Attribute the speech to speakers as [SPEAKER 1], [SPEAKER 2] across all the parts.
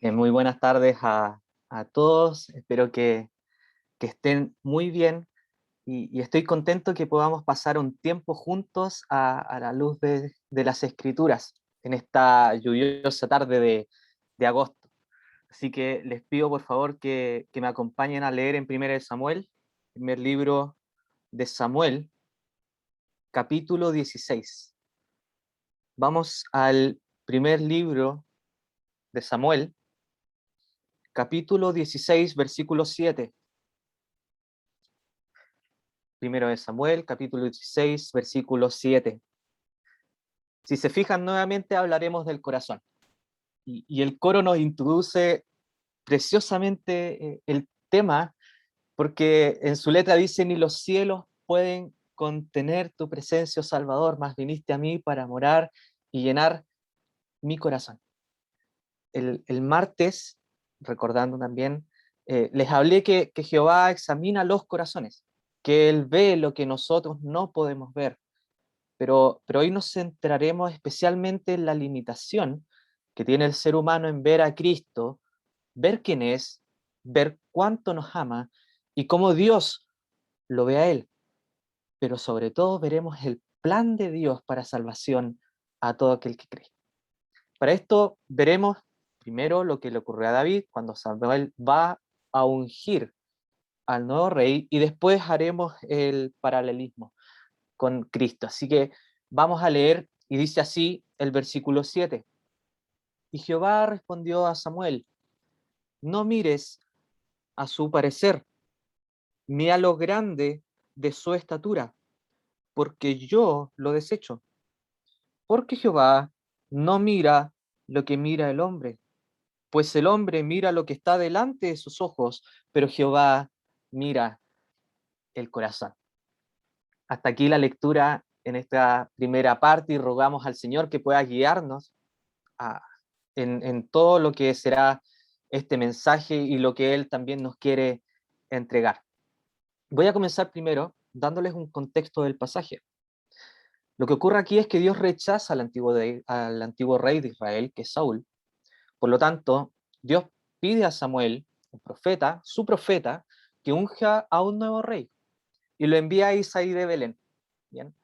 [SPEAKER 1] Muy buenas tardes a todos, espero que estén muy bien y estoy contento que podamos pasar un tiempo juntos a la luz de las Escrituras en esta lluviosa tarde de agosto. Así que les pido por favor que me acompañen a leer en 1 de Samuel, primer libro de Samuel, capítulo 16. Vamos al primer libro de Samuel, capítulo 16, versículo 7. Primero de Samuel, capítulo 16, versículo 7. Si se fijan, nuevamente hablaremos del corazón. Y el coro nos introduce preciosamente el tema, porque en su letra dice: ni los cielos pueden contener tu presencia, oh Salvador, mas viniste a mí para morar y llenar mi corazón. El martes, recordando también, les hablé que Jehová examina los corazones, que Él ve lo que nosotros no podemos ver. Pero hoy nos centraremos especialmente en la limitación que tiene el ser humano en ver a Cristo, ver quién es, ver cuánto nos ama y cómo Dios lo ve a Él. Pero sobre todo veremos el plan de Dios para salvación a todo aquel que cree. Para esto veremos primero lo que le ocurrió a David cuando Samuel va a ungir al nuevo rey, y después haremos el paralelismo con Cristo. Así que vamos a leer, y dice así el versículo 7. Y Jehová respondió a Samuel: no mires a su parecer, ni a lo grande de su estatura, porque yo lo desecho. Porque Jehová no mira lo que mira el hombre, pues el hombre mira lo que está delante de sus ojos, pero Jehová mira el corazón. Hasta aquí la lectura en esta primera parte, y rogamos al Señor que pueda guiarnos a, en todo lo que será este mensaje y lo que Él también nos quiere entregar. Voy a comenzar primero dándoles un contexto del pasaje. Lo que ocurre aquí es que Dios rechaza al antiguo rey de Israel, que es Saúl. Por lo tanto, Dios pide a Samuel, un profeta, su profeta, que unja a un nuevo rey, y lo envía a Isaí de Belén, ¿bien?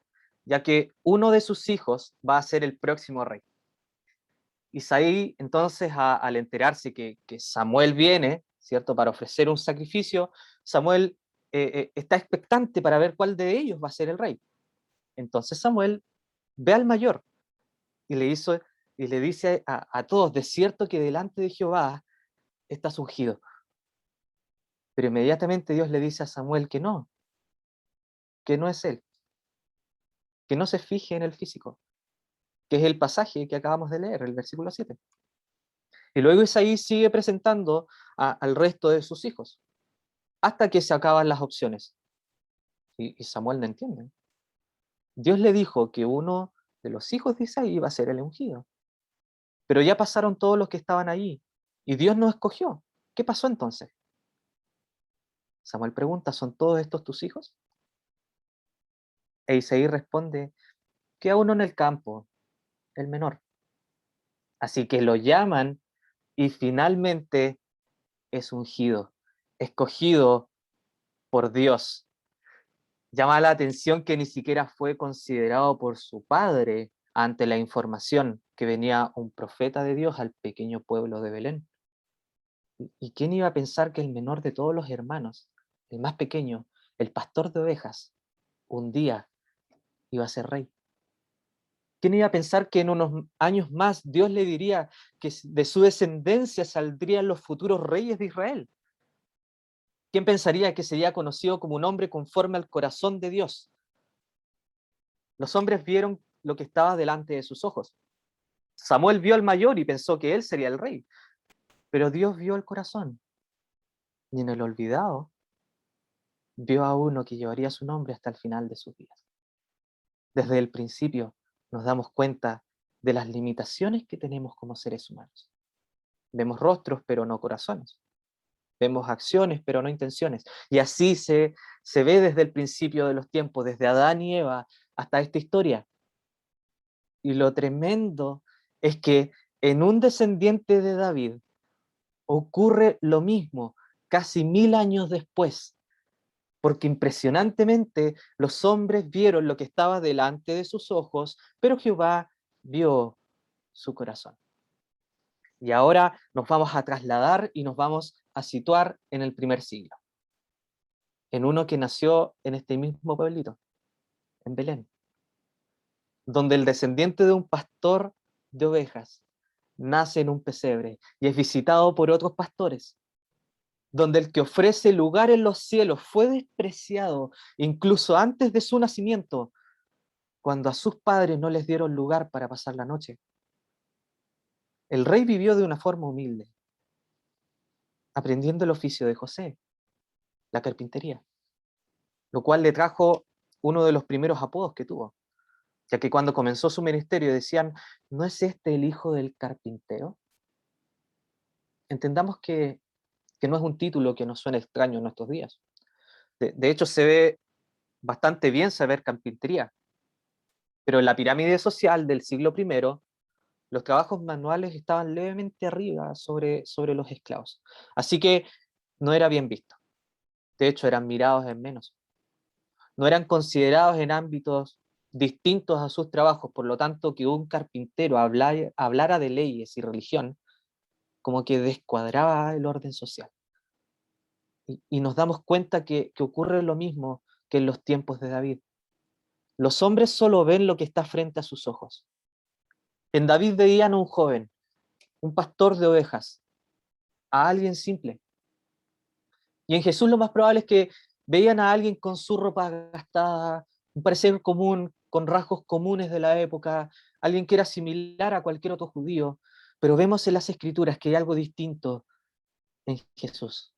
[SPEAKER 1] Ya que uno de sus hijos va a ser el próximo rey. Isaí, entonces, al enterarse que Samuel viene, ¿cierto?, para ofrecer un sacrificio, Samuel está expectante para ver cuál de ellos va a ser el rey. Entonces Samuel ve al mayor y le dice a todos: de cierto que delante de Jehová estás ungido. Pero inmediatamente Dios le dice a Samuel que no es él, que no se fije en el físico, que es el pasaje que acabamos de leer, el versículo 7. Y luego Isaí sigue presentando al resto de sus hijos, hasta que se acaban las opciones. Y Samuel no entiende. Dios le dijo que uno de los hijos de Isaí iba a ser el ungido, pero ya pasaron todos los que estaban allí, y Dios no escogió. ¿Qué pasó entonces? Samuel pregunta: ¿son todos estos tus hijos? E Isaí responde: queda uno en el campo, el menor. Así que lo llaman, y finalmente es ungido, escogido por Dios. Llama la atención que ni siquiera fue considerado por su padre ante la información que venía un profeta de Dios al pequeño pueblo de Belén. ¿Y quién iba a pensar que el menor de todos los hermanos, el más pequeño, el pastor de ovejas, un día iba a ser rey? ¿Quién iba a pensar que en unos años más Dios le diría que de su descendencia saldrían los futuros reyes de Israel? ¿Quién pensaría que sería conocido como un hombre conforme al corazón de Dios? Los hombres vieron lo que estaba delante de sus ojos. Samuel vio al mayor y pensó que él sería el rey, pero Dios vio el corazón, y en el olvidado vio a uno que llevaría su nombre hasta el final de sus días. Desde el principio nos damos cuenta de las limitaciones que tenemos como seres humanos. Vemos rostros, pero no corazones. Vemos acciones, pero no intenciones. Y así se ve desde el principio de los tiempos, desde Adán y Eva hasta esta historia. Y lo tremendo es que en un descendiente de David ocurre lo mismo casi 1000 años después, porque impresionantemente los hombres vieron lo que estaba delante de sus ojos, pero Jehová vio su corazón. Y ahora nos vamos a trasladar y nos vamos a situar en el primer siglo, en uno que nació en este mismo pueblito, en Belén, donde el descendiente de un pastor de ovejas nace en un pesebre y es visitado por otros pastores, donde el que ofrece lugar en los cielos fue despreciado incluso antes de su nacimiento, cuando a sus padres no les dieron lugar para pasar la noche. El rey vivió de una forma humilde, aprendiendo el oficio de José, la carpintería, lo cual le trajo uno de los primeros apodos que tuvo, ya que cuando comenzó su ministerio decían, ¿no es este el hijo del carpintero? Entendamos que no es un título que nos suene extraño en nuestros días. De hecho, se ve bastante bien saber carpintería, pero en la pirámide social del siglo I, los trabajos manuales estaban levemente arriba sobre los esclavos. Así que no era bien visto. De hecho, eran mirados en menos. No eran considerados en ámbitos distintos a sus trabajos, por lo tanto, que un carpintero hablara de leyes y religión, como que descuadraba el orden social. Y nos damos cuenta que ocurre lo mismo que en los tiempos de David. Los hombres solo ven lo que está frente a sus ojos. En David veían a un joven, un pastor de ovejas, a alguien simple. Y en Jesús lo más probable es que veían a alguien con su ropa gastada, un parecer común, con rasgos comunes de la época, alguien que era similar a cualquier otro judío, pero vemos en las Escrituras que hay algo distinto en Jesús.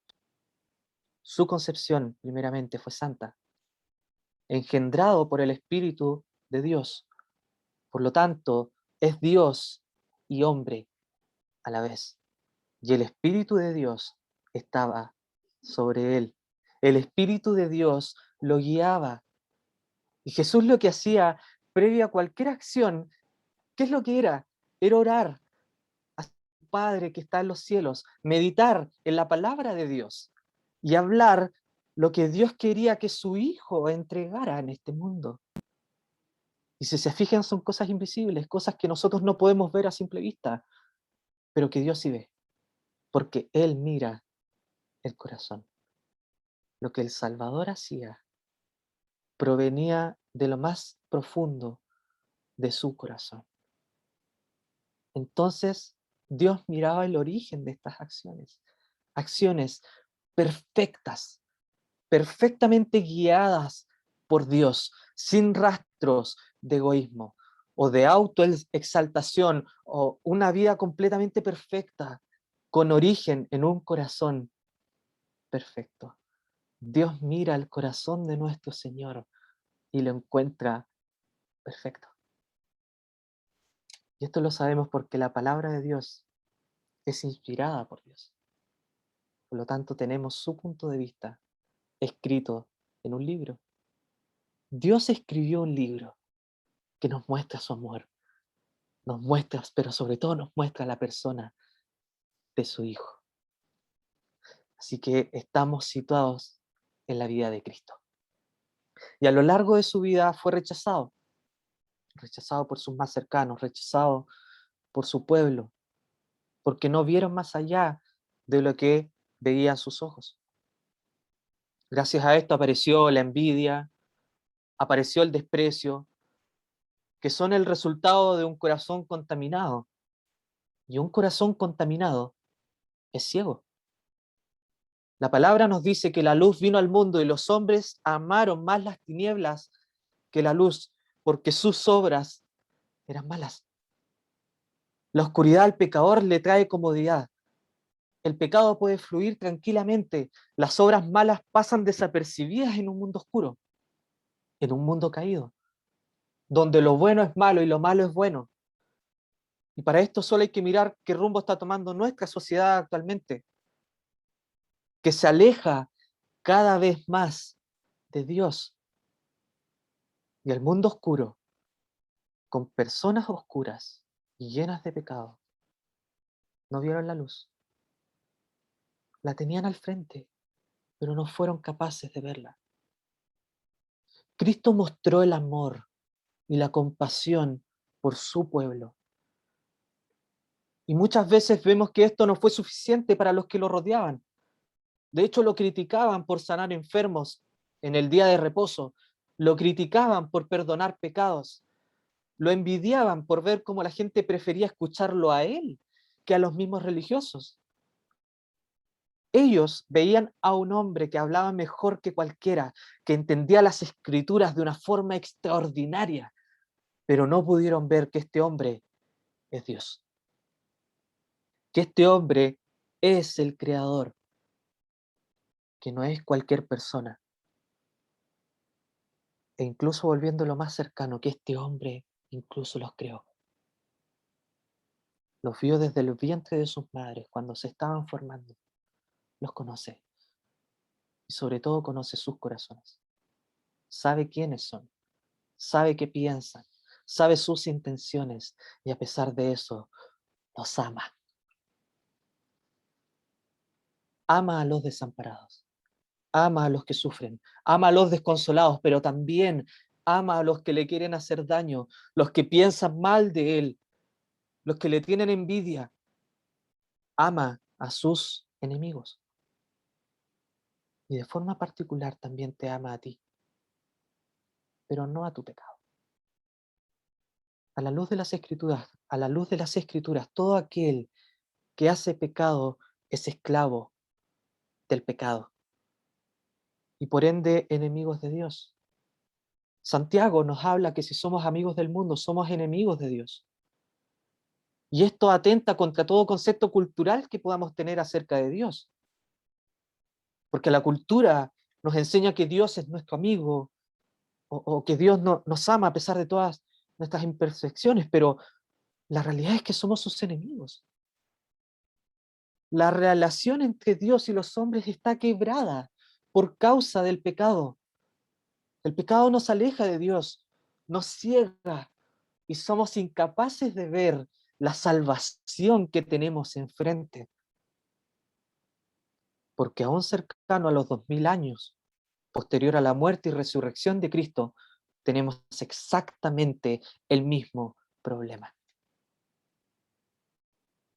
[SPEAKER 1] Su concepción, primeramente, fue santa, engendrado por el Espíritu de Dios. Por lo tanto, es Dios y hombre a la vez. Y el Espíritu de Dios estaba sobre él. El Espíritu de Dios lo guiaba. Y Jesús lo que hacía previa a cualquier acción, ¿qué es lo que era? Era orar a su Padre que está en los cielos, meditar en la palabra de Dios y hablar lo que Dios quería que su Hijo entregara en este mundo. Y si se fijan, son cosas invisibles, cosas que nosotros no podemos ver a simple vista, pero que Dios sí ve, porque Él mira el corazón. Lo que el Salvador hacía provenía de lo más profundo de su corazón. Entonces, Dios miraba el origen de estas acciones, acciones perfectas, perfectamente guiadas por Dios, sin rastros de egoísmo o de autoexaltación o una vida completamente perfecta con origen en un corazón perfecto. Dios mira el corazón de nuestro Señor y lo encuentra perfecto. Y esto lo sabemos porque la palabra de Dios es inspirada por Dios. Por lo tanto, tenemos su punto de vista escrito en un libro. Dios escribió un libro que nos muestra su amor, nos muestra, pero sobre todo nos muestra la persona de su Hijo. Así que estamos situados en la vida de Cristo. Y a lo largo de su vida fue rechazado, rechazado por sus más cercanos, rechazado por su pueblo, porque no vieron más allá de lo que veían sus ojos. Gracias a esto apareció la envidia, apareció el desprecio, que son el resultado de un corazón contaminado. Y un corazón contaminado es ciego. La palabra nos dice que la luz vino al mundo y los hombres amaron más las tinieblas que la luz, porque sus obras eran malas. La oscuridad al pecador le trae comodidad. El pecado puede fluir tranquilamente. Las obras malas pasan desapercibidas en un mundo oscuro, en un mundo caído, donde lo bueno es malo y lo malo es bueno. Y para esto solo hay que mirar qué rumbo está tomando nuestra sociedad actualmente, que se aleja cada vez más de Dios. Y el mundo oscuro, con personas oscuras y llenas de pecado, no vieron la luz. La tenían al frente, pero no fueron capaces de verla. Cristo mostró el amor y la compasión por su pueblo. Y muchas veces vemos que esto no fue suficiente para los que lo rodeaban. De hecho, lo criticaban por sanar enfermos en el día de reposo. Lo criticaban por perdonar pecados. Lo envidiaban por ver cómo la gente prefería escucharlo a él que a los mismos religiosos. Ellos veían a un hombre que hablaba mejor que cualquiera, que entendía las escrituras de una forma extraordinaria, pero no pudieron ver que este hombre es Dios, que este hombre es el creador, que no es cualquier persona. E incluso volviéndolo más cercano, que este hombre incluso los creó. Los vio desde el vientre de sus madres cuando se estaban formando. Los conoce. Y sobre todo conoce sus corazones. Sabe quiénes son. Sabe qué piensan. Sabe sus intenciones. Y a pesar de eso, los ama. Ama a los desamparados. Ama a los que sufren. Ama a los desconsolados, pero también ama a los que le quieren hacer daño, los que piensan mal de él, los que le tienen envidia. Ama a sus enemigos. Y de forma particular también te ama a ti, pero no a tu pecado. A la luz de las Escrituras, a la luz de las Escrituras, todo aquel que hace pecado es esclavo del pecado y por ende enemigos de Dios. Santiago nos habla que si somos amigos del mundo, somos enemigos de Dios. Y esto atenta contra todo concepto cultural que podamos tener acerca de Dios. Porque la cultura nos enseña que Dios es nuestro amigo o que Dios nos ama a pesar de todas nuestras imperfecciones, pero la realidad es que somos sus enemigos. La relación entre Dios y los hombres está quebrada por causa del pecado. El pecado nos aleja de Dios, nos ciega y somos incapaces de ver la salvación que tenemos enfrente. Porque aún cercano a los 2000 años, posterior a la muerte y resurrección de Cristo, tenemos exactamente el mismo problema.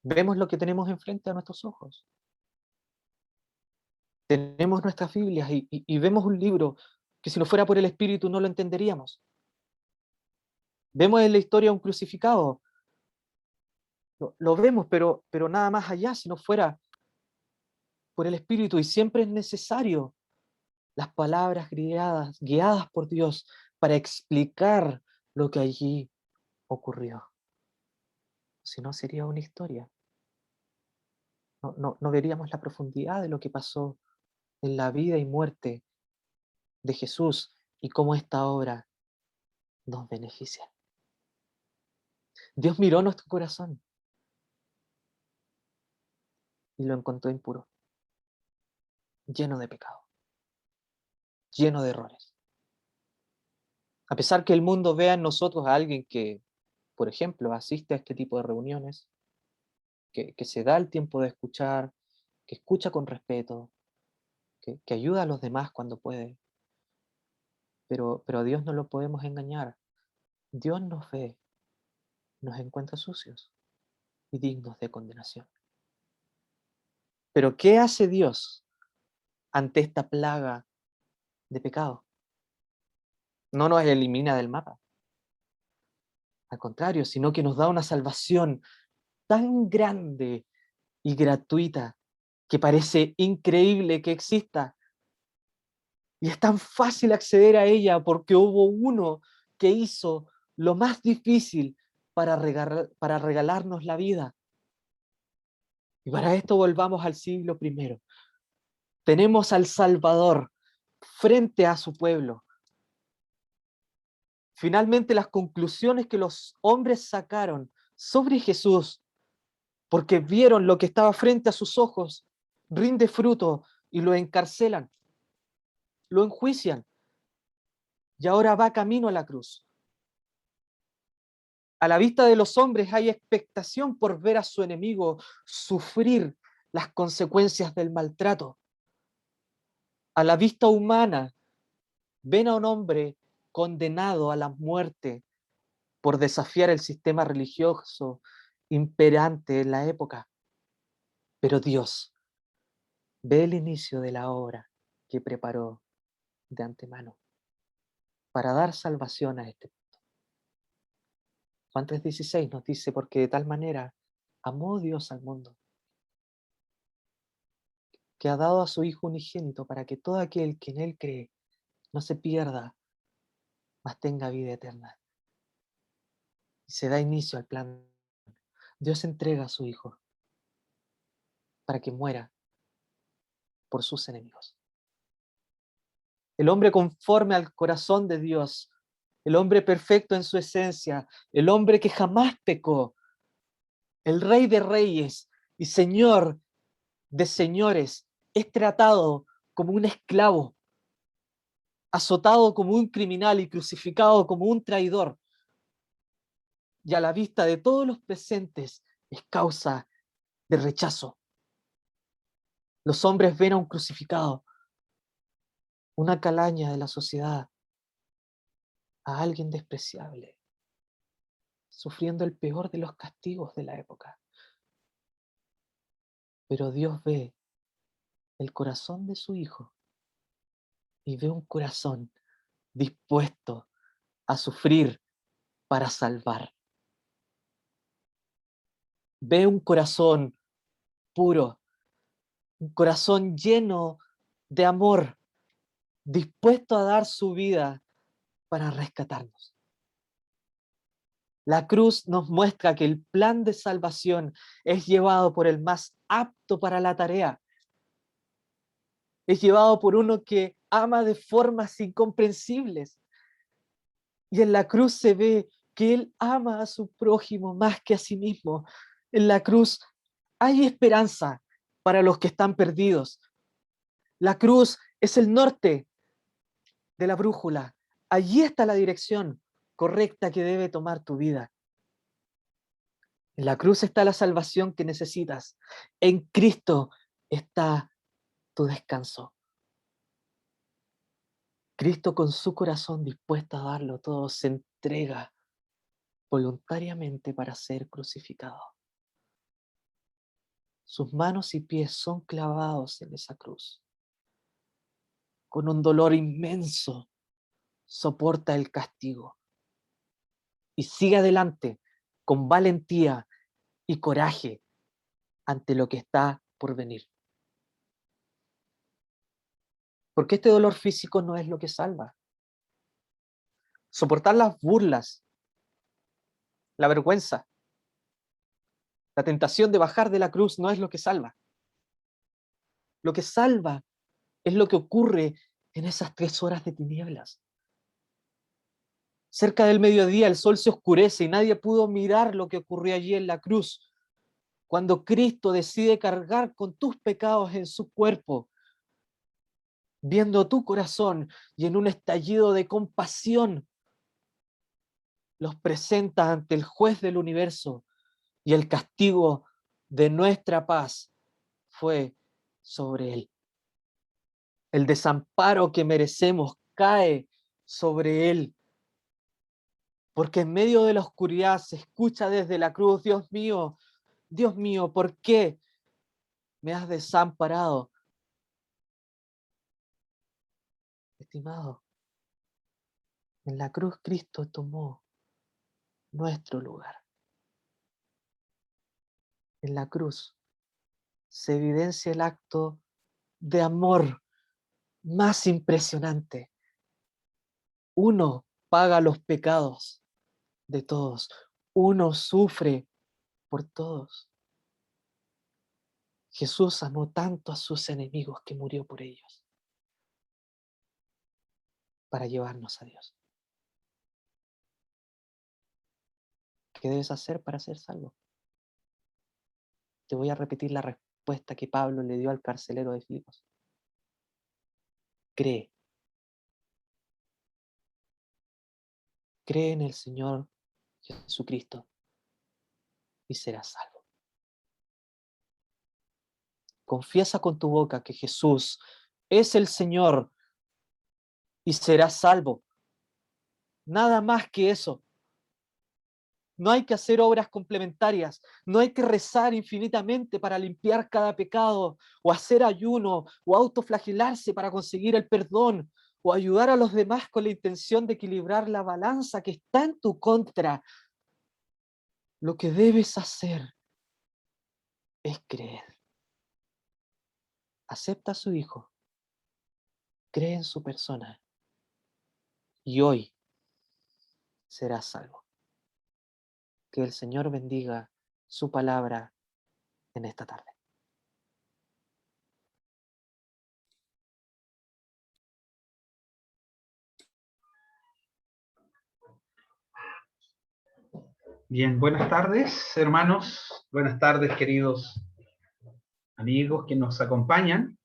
[SPEAKER 1] Vemos lo que tenemos enfrente a nuestros ojos. Tenemos nuestras Biblias y vemos un libro que si no fuera por el Espíritu no lo entenderíamos. Vemos en la historia un crucificado. Lo vemos, pero nada más allá si no fuera por el Espíritu. Y siempre es necesario las palabras guiadas por Dios para explicar lo que allí ocurrió. Si no, sería una historia. No veríamos la profundidad de lo que pasó en la vida y muerte de Jesús y cómo esta obra nos beneficia. Dios miró nuestro corazón y lo encontró impuro, lleno de pecado, lleno de errores. A pesar que el mundo vea en nosotros a alguien que, por ejemplo, asiste a este tipo de reuniones, que se da el tiempo de escuchar, que escucha con respeto, que ayuda a los demás cuando puede, pero a Dios no lo podemos engañar. Dios nos ve, nos encuentra sucios y dignos de condenación. Pero ¿qué hace Dios ante esta plaga de pecado? No nos elimina del mapa. Al contrario, sino que nos da una salvación tan grande y gratuita que parece increíble que exista. Y es tan fácil acceder a ella porque hubo uno que hizo lo más difícil para regalarnos la vida. Y para esto volvamos al siglo I. Tenemos al Salvador frente a su pueblo. Finalmente, las conclusiones que los hombres sacaron sobre Jesús, porque vieron lo que estaba frente a sus ojos, rinde fruto y lo encarcelan, lo enjuician, y ahora va camino a la cruz. A la vista de los hombres hay expectación por ver a su enemigo sufrir las consecuencias del maltrato. A la vista humana, ven a un hombre condenado a la muerte por desafiar el sistema religioso imperante en la época. Pero Dios ve el inicio de la obra que preparó de antemano para dar salvación a este. Juan 3:16 nos dice, porque de tal manera amó Dios al mundo, que ha dado a su Hijo unigénito para que todo aquel que en Él cree no se pierda, mas tenga vida eterna. Y se da inicio al plan. Dios entrega a su Hijo para que muera por sus enemigos. El hombre conforme al corazón de Dios, el hombre perfecto en su esencia, el hombre que jamás pecó, el Rey de Reyes y Señor de señores, es tratado como un esclavo, azotado como un criminal y crucificado como un traidor. Y a la vista de todos los presentes es causa de rechazo. Los hombres ven a un crucificado, una calaña de la sociedad, a alguien despreciable, sufriendo el peor de los castigos de la época. Pero Dios ve el corazón de su Hijo y ve un corazón dispuesto a sufrir para salvar. Ve un corazón puro, un corazón lleno de amor, dispuesto a dar su vida para rescatarnos. La cruz nos muestra que el plan de salvación es llevado por el más apto para la tarea. Es llevado por uno que ama de formas incomprensibles. Y en la cruz se ve que Él ama a su prójimo más que a sí mismo. En la cruz hay esperanza para los que están perdidos. La cruz es el norte de la brújula. Allí está la dirección correcta que debe tomar tu vida. En la cruz está la salvación que necesitas. En Cristo está tu descanso. Cristo con su corazón dispuesto a darlo todo se entrega voluntariamente para ser crucificado. Sus manos y pies son clavados en esa cruz. Con un dolor inmenso soporta el castigo y sigue adelante con valentía y coraje ante lo que está por venir. Porque este dolor físico no es lo que salva. Soportar las burlas, la vergüenza, la tentación de bajar de la cruz no es lo que salva. Lo que salva es lo que ocurre en esas 3 horas de tinieblas. Cerca del mediodía el sol se oscurece y nadie pudo mirar lo que ocurrió allí en la cruz. Cuando Cristo decide cargar con tus pecados en su cuerpo, viendo tu corazón y en un estallido de compasión, los presenta ante el juez del universo y el castigo de nuestra paz fue sobre él. El desamparo que merecemos cae sobre él, porque en medio de la oscuridad se escucha desde la cruz: Dios mío, ¿por qué me has desamparado? Estimado, en la cruz Cristo tomó nuestro lugar. En la cruz se evidencia el acto de amor más impresionante. Uno paga los pecados de todos. Uno sufre por todos. Jesús amó tanto a sus enemigos que murió por ellos para llevarnos a Dios. ¿Qué debes hacer para ser salvo? Te voy a repetir la respuesta que Pablo le dio al carcelero de Filipos. Cree. Cree en el Señor Jesucristo y serás salvo. confiesa con tu boca que Jesús es el Señor y serás salvo. Nada más que eso. No hay que hacer obras complementarias, no hay que rezar infinitamente para limpiar cada pecado, o hacer ayuno, o autoflagelarse para conseguir el perdón, o ayudar a los demás con la intención de equilibrar la balanza que está en tu contra. Lo que debes hacer es creer. Acepta a su Hijo, cree en su persona, y hoy serás salvo. Que el Señor bendiga su palabra en esta tarde.
[SPEAKER 2] Bien, buenas tardes, hermanos. Buenas tardes, queridos amigos que nos acompañan.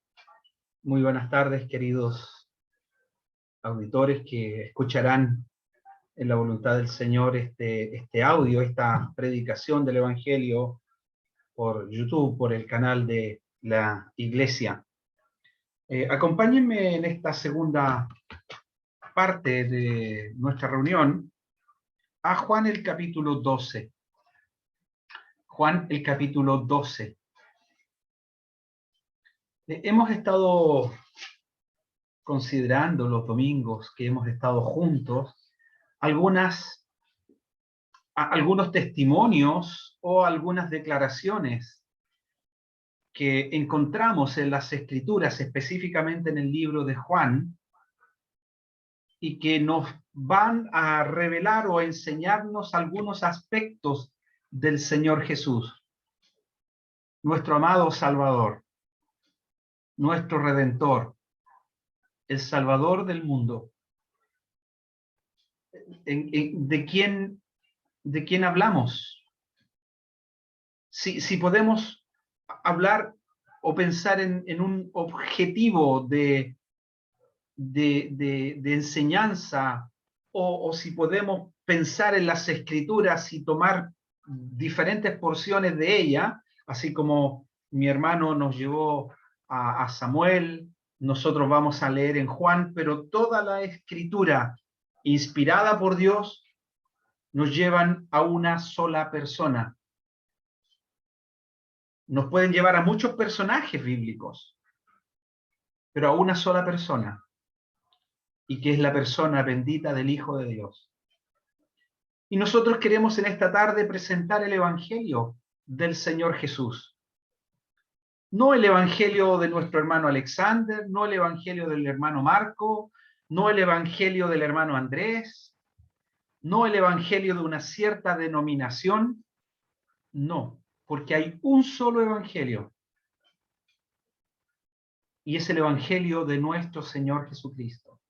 [SPEAKER 2] Muy buenas tardes, queridos auditores que escucharán en la voluntad del Señor este audio, esta predicación del Evangelio por YouTube, por el canal de la Iglesia. Acompáñenme en esta segunda parte de nuestra reunión a Juan el capítulo 12. Juan el capítulo 12. Hemos estado considerando los domingos que hemos estado juntos algunos testimonios o algunas declaraciones que encontramos en las Escrituras, específicamente en el libro de Juan, y que nos van a revelar o a enseñarnos algunos aspectos del Señor Jesús, nuestro amado Salvador, nuestro Redentor, el Salvador del mundo. ¿De quién hablamos? Si podemos hablar o pensar en un objetivo de enseñanza, o si podemos pensar en las Escrituras y tomar diferentes porciones de ella, así como mi hermano nos llevó a Samuel, nosotros vamos a leer en Juan, pero toda la Escritura inspirada por Dios nos llevan a una sola persona. Nos pueden llevar a muchos personajes bíblicos, pero a una sola persona, y que es la persona bendita del Hijo de Dios. Y nosotros queremos en esta tarde presentar el Evangelio del Señor Jesús. No el Evangelio de nuestro hermano Alexander, no el Evangelio del hermano Marco, no el Evangelio del hermano Andrés, no el Evangelio de una cierta denominación, no, porque hay un solo Evangelio, y es el Evangelio de nuestro Señor Jesucristo.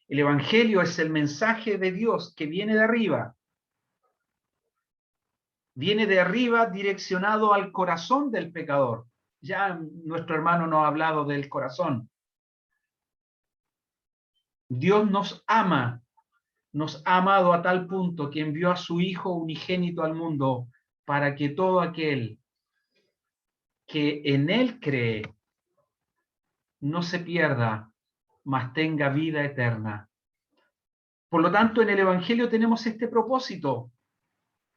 [SPEAKER 2] El Evangelio es el mensaje de Dios que viene de arriba. Viene de arriba direccionado al corazón del pecador. Ya nuestro hermano nos ha hablado del corazón. Dios nos ama, nos ha amado a tal punto que envió a su Hijo unigénito al mundo para que todo aquel que en Él cree no se pierda, mas tenga vida eterna. Por lo tanto, en el Evangelio tenemos este propósito,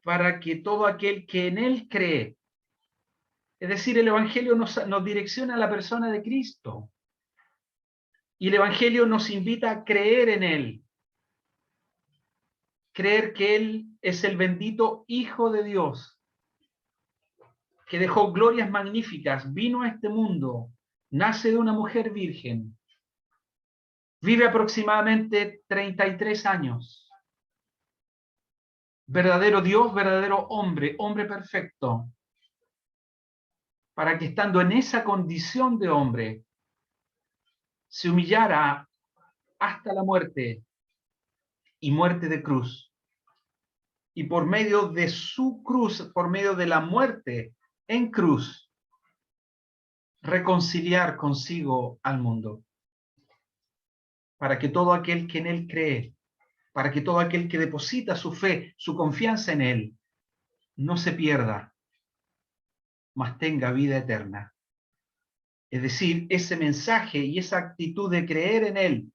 [SPEAKER 2] para que todo aquel que en Él cree, es decir, el Evangelio nos direcciona a la persona de Cristo, y el Evangelio nos invita a creer en Él, creer que Él es el bendito Hijo de Dios, que dejó glorias magníficas, vino a este mundo, nace de una mujer virgen, vive aproximadamente 33 años, verdadero Dios, verdadero hombre, hombre perfecto, para que estando en esa condición de hombre, se humillara hasta la muerte, y muerte de cruz. Y por medio de su cruz, por medio de la muerte en cruz, reconciliar consigo al mundo. Para que todo aquel que en Él cree, para que todo aquel que deposita su fe, su confianza en Él, no se pierda, mas tenga vida eterna. Es decir, ese mensaje y esa actitud de creer en Él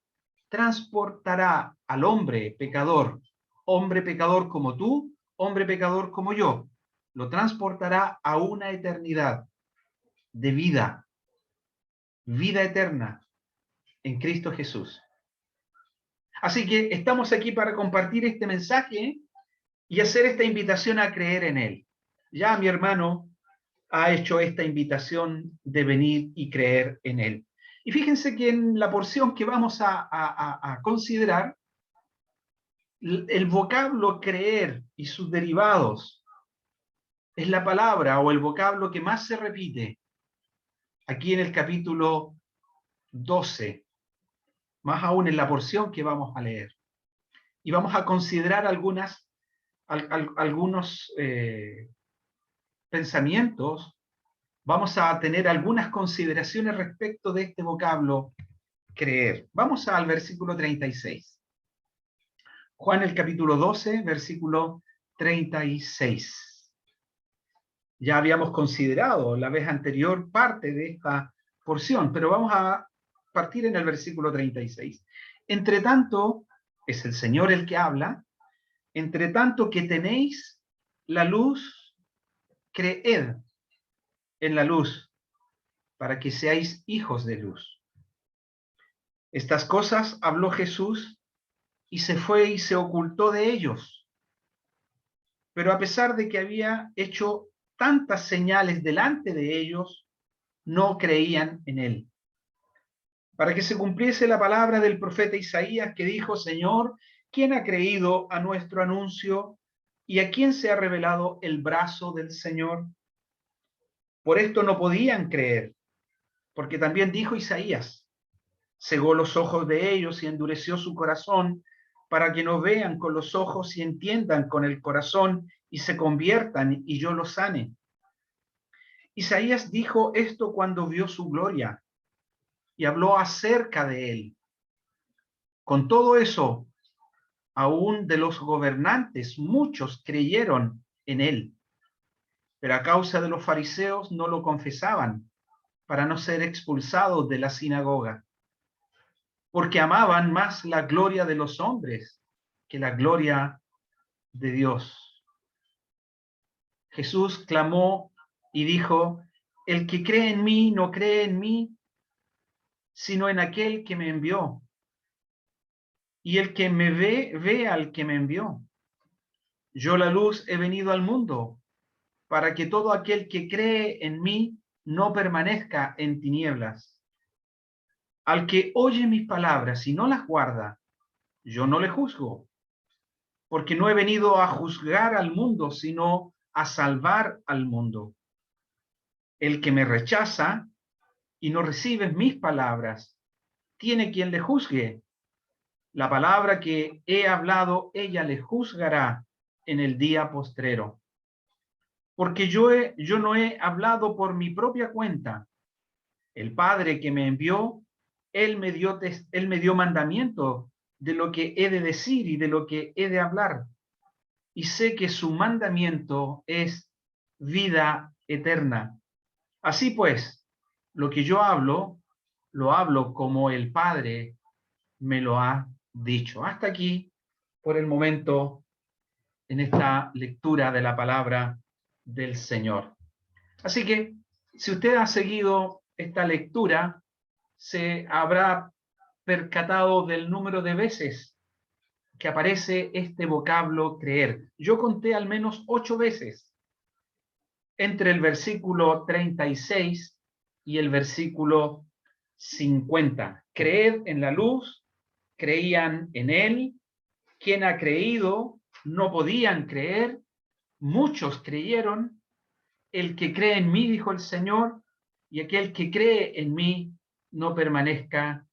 [SPEAKER 2] transportará al hombre pecador como tú, hombre pecador como yo, lo transportará a una eternidad de vida, vida eterna en Cristo Jesús. Así que estamos aquí para compartir este mensaje y hacer esta invitación a creer en Él. Ya mi hermano ha hecho esta invitación de venir y creer en Él. Y fíjense que en la porción que vamos a considerar, el vocablo creer y sus derivados es la palabra o el vocablo que más se repite aquí en el capítulo 12, más aún en la porción que vamos a leer. Y vamos a considerar algunos pensamientos, vamos a tener algunas consideraciones respecto de este vocablo creer. Vamos al versículo 36. Juan el capítulo 12, versículo 36. Ya habíamos considerado la vez anterior parte de esta porción, pero vamos a partir en el versículo 36. Entre tanto, es el Señor el que habla, entre tanto que tenéis la luz, creed en la luz, para que seáis hijos de luz. Estas cosas habló Jesús y se fue y se ocultó de ellos. Pero a pesar de que había hecho tantas señales delante de ellos, no creían en él. Para que se cumpliese la palabra del profeta Isaías que dijo: Señor, ¿quién ha creído a nuestro anuncio y a quién se ha revelado el brazo del Señor? Por esto no podían creer, porque también dijo Isaías: cegó los ojos de ellos y endureció su corazón, para que no vean con los ojos y entiendan con el corazón y se conviertan y yo los sane. Isaías dijo esto cuando vio su gloria y habló acerca de él. Con todo eso, aún de los gobernantes, muchos creyeron en él, pero a causa de los fariseos no lo confesaban, para no ser expulsados de la sinagoga, porque amaban más la gloria de los hombres que la gloria de Dios. Jesús clamó y dijo: el que cree en mí no cree en mí, sino en aquel que me envió. Y el que me ve al que me envió. Yo la luz he venido al mundo, para que todo aquel que cree en mí no permanezca en tinieblas. Al que oye mis palabras y no las guarda, yo no le juzgo, porque no he venido a juzgar al mundo, sino a salvar al mundo. El que me rechaza y no recibe mis palabras, tiene quien le juzgue. La palabra que he hablado, ella le juzgará en el día postrero. Porque yo no he hablado por mi propia cuenta. El Padre que me envió, él me dio mandamiento de lo que he de decir y de lo que he de hablar. Y sé que su mandamiento es vida eterna. Así pues, lo que yo hablo, lo hablo como el Padre me lo ha dicho. Hasta aquí, por el momento, en esta lectura de la palabra del Señor. Así que, si usted ha seguido esta lectura, se habrá percatado del número de veces que aparece este vocablo creer. Yo conté al menos 8 veces entre el versículo 36 y el versículo 50. Creed en la luz, creían en él. Quien ha creído, no podían creer, muchos creyeron. El que cree en mí, dijo el Señor, y aquel que cree en mí no permanezca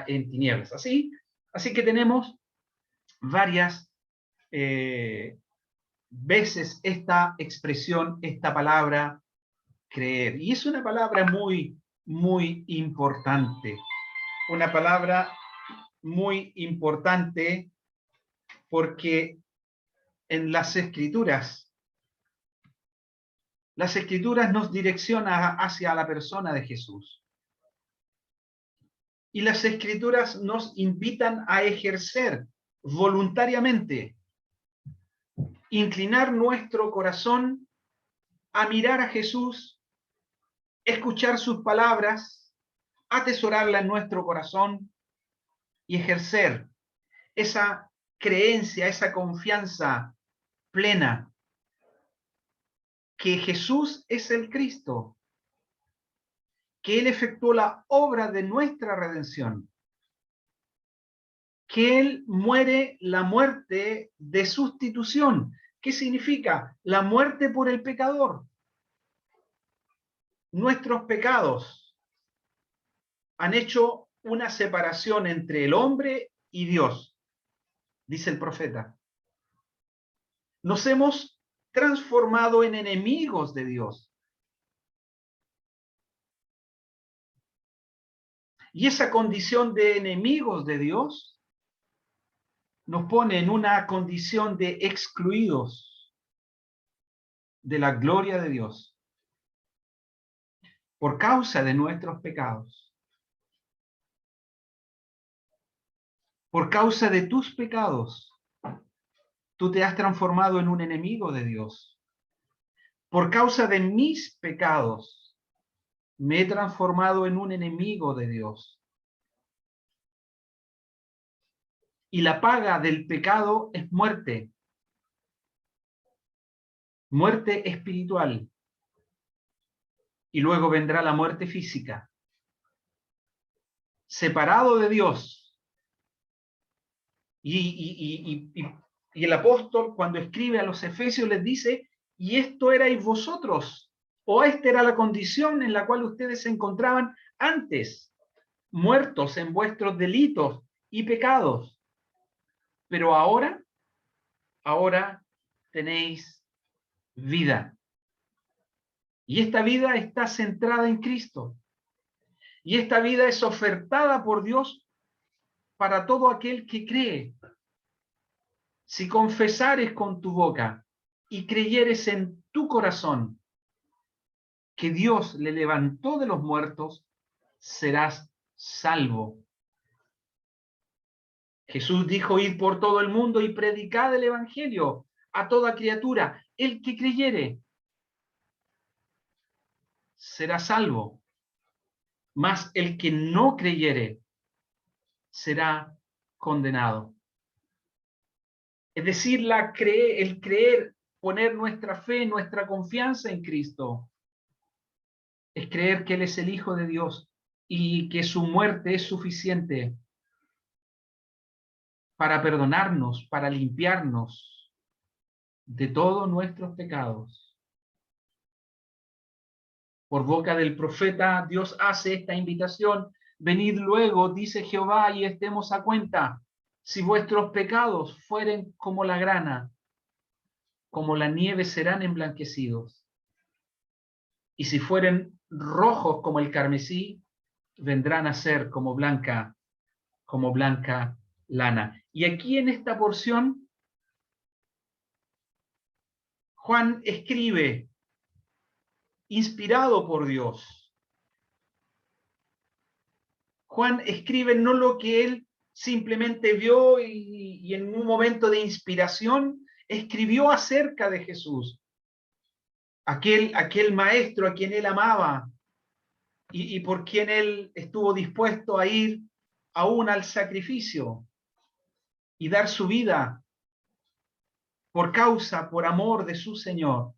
[SPEAKER 2] en tinieblas. Así que tenemos varias veces esta expresión, esta palabra creer. Y es una palabra muy, muy importante. Una palabra muy importante porque en las Escrituras Las Escrituras nos direccionan hacia la persona de Jesús. Y las Escrituras nos invitan a ejercer voluntariamente, inclinar nuestro corazón a mirar a Jesús, escuchar sus palabras, atesorarla en nuestro corazón y ejercer esa creencia, esa confianza plena que Jesús es el Cristo, que Él efectuó la obra de nuestra redención, que Él muere la muerte de sustitución. ¿Qué significa? La muerte por el pecador. Nuestros pecados han hecho una separación entre el hombre y Dios, dice el profeta. Nos hemos transformado en enemigos de Dios. Y esa condición de enemigos de Dios nos pone en una condición de excluidos de la gloria de Dios por causa de nuestros pecados. Por causa de tus pecados, tú te has transformado en un enemigo de Dios. Por causa de mis pecados, me he transformado en un enemigo de Dios. Y la paga del pecado es muerte. Muerte espiritual. Y luego vendrá la muerte física. Separado de Dios. Y el apóstol, cuando escribe a los Efesios, les dice, y esto erais vosotros, o esta era la condición en la cual ustedes se encontraban antes, muertos en vuestros delitos y pecados. Pero ahora tenéis vida. Y esta vida está centrada en Cristo. Y esta vida es ofertada por Dios para todo aquel que cree. Si confesares con tu boca y creyeres en tu corazón que Dios le levantó de los muertos, serás salvo. Jesús dijo, id por todo el mundo y predicad el evangelio a toda criatura. El que creyere será salvo, mas el que no creyere será condenado. Es decir, el creer, poner nuestra fe, nuestra confianza en Cristo, es creer que Él es el Hijo de Dios y que su muerte es suficiente para perdonarnos, para limpiarnos de todos nuestros pecados. Por boca del profeta, Dios hace esta invitación. Venid luego, dice Jehová, y estemos a cuenta. Si vuestros pecados fueren como la grana, como la nieve serán emblanquecidos. Y si fueren rojos como el carmesí, vendrán a ser como blanca lana. Y aquí en esta porción, Juan escribe, inspirado por Dios. Juan escribe no lo que él simplemente vio y en un momento de inspiración escribió acerca de Jesús. Aquel maestro a quien él amaba y por quien él estuvo dispuesto a ir aún al sacrificio y dar su vida por amor de su Señor.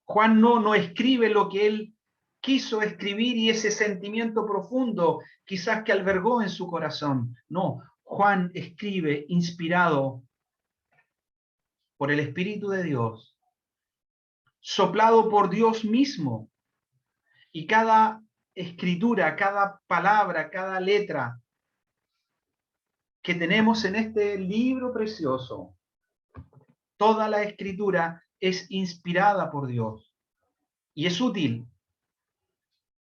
[SPEAKER 2] Juan no escribe lo que él quiso escribir y ese sentimiento profundo quizás que albergó en su corazón. No, Juan escribe inspirado por el Espíritu de Dios, soplado por Dios mismo, y cada escritura, cada palabra, cada letra que tenemos en este libro precioso, toda la escritura es inspirada por Dios y es útil.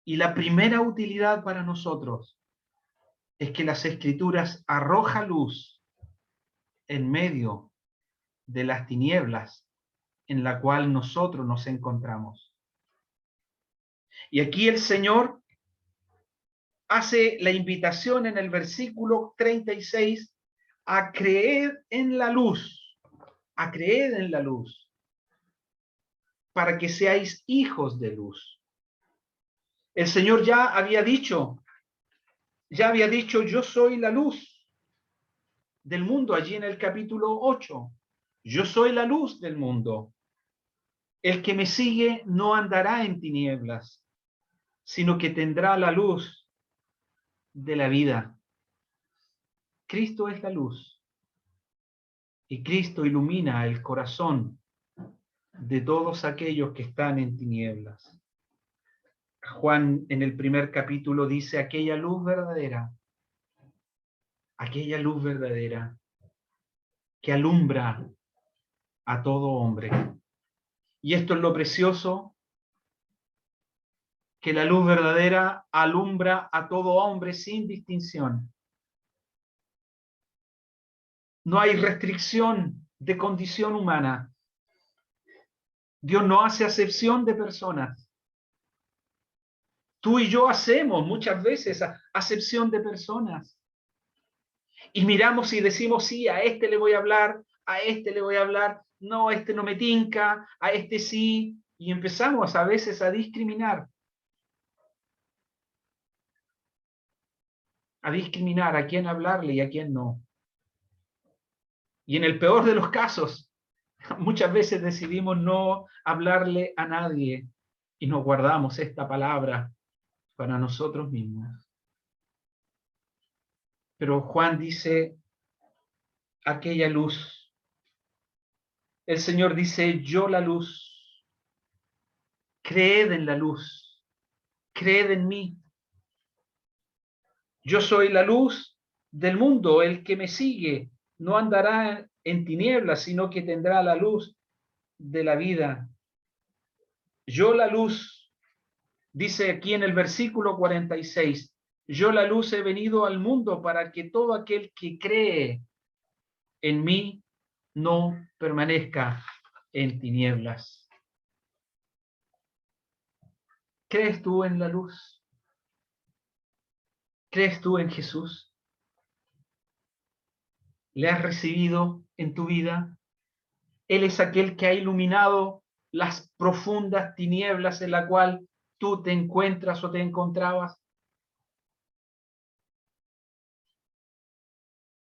[SPEAKER 2] Y la primera utilidad para nosotros es que las escrituras arrojan luz en medio de las tinieblas en la cual nosotros nos encontramos. Y aquí el Señor hace la invitación en el versículo 36 a creer en la luz, a creer en la luz, para que seáis hijos de luz. El Señor ya había dicho, yo soy la luz del mundo, allí en el capítulo 8. Yo soy la luz del mundo. El que me sigue no andará en tinieblas, sino que tendrá la luz de la vida. Cristo es la luz. Y Cristo ilumina el corazón de todos aquellos que están en tinieblas. Juan en el primer capítulo dice, aquella luz verdadera que alumbra a todo hombre. Y esto es lo precioso, que la luz verdadera alumbra a todo hombre sin distinción. No hay restricción de condición humana. Dios no hace acepción de personas. Tú y yo hacemos muchas veces acepción de personas. Y miramos y decimos, sí, a este le voy a hablar, a este le voy a hablar, no, este no me tinca, a este sí. Y empezamos a veces a discriminar. A discriminar a quién hablarle y a quién no. Y en el peor de los casos, muchas veces decidimos no hablarle a nadie y nos guardamos esta palabra para nosotros mismos. Pero Juan dice, aquella luz. El Señor dice, yo la luz. Creed en la luz. Creed en mí. Yo soy la luz del mundo. El que me sigue no andará en tinieblas, sino que tendrá la luz de la vida. Yo la luz, dice aquí en el versículo 46, yo la luz he venido al mundo para que todo aquel que cree en mí no permanezca en tinieblas. ¿Crees tú en la luz? ¿Crees tú en Jesús? ¿Le has recibido en tu vida? Él es aquel que ha iluminado las profundas tinieblas en la cual tú te encuentras o te encontrabas.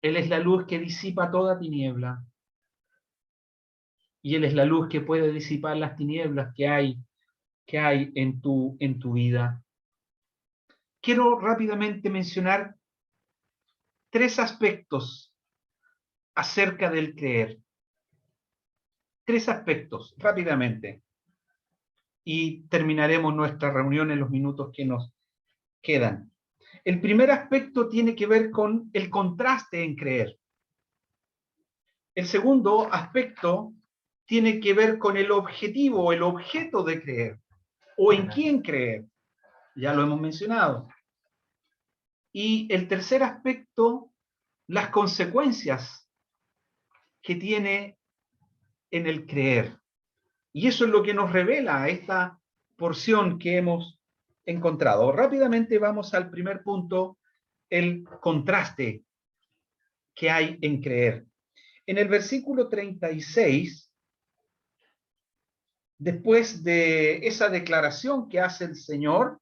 [SPEAKER 2] Él es la luz que disipa toda tiniebla. Y Él es la luz que puede disipar las tinieblas que hay en tu vida. Quiero rápidamente mencionar 3 aspectos acerca del creer. 3 aspectos, rápidamente. Y terminaremos nuestra reunión en los minutos que nos quedan. El primer aspecto tiene que ver con el contraste en creer. El segundo aspecto tiene que ver con el objetivo o el objeto de creer, o en quién creer. Ya lo hemos mencionado. Y el tercer aspecto, las consecuencias que tiene en el creer. Y eso es lo que nos revela esta porción que hemos encontrado. Rápidamente vamos al primer punto, el contraste que hay en creer. En el versículo 36, después de esa declaración que hace el Señor,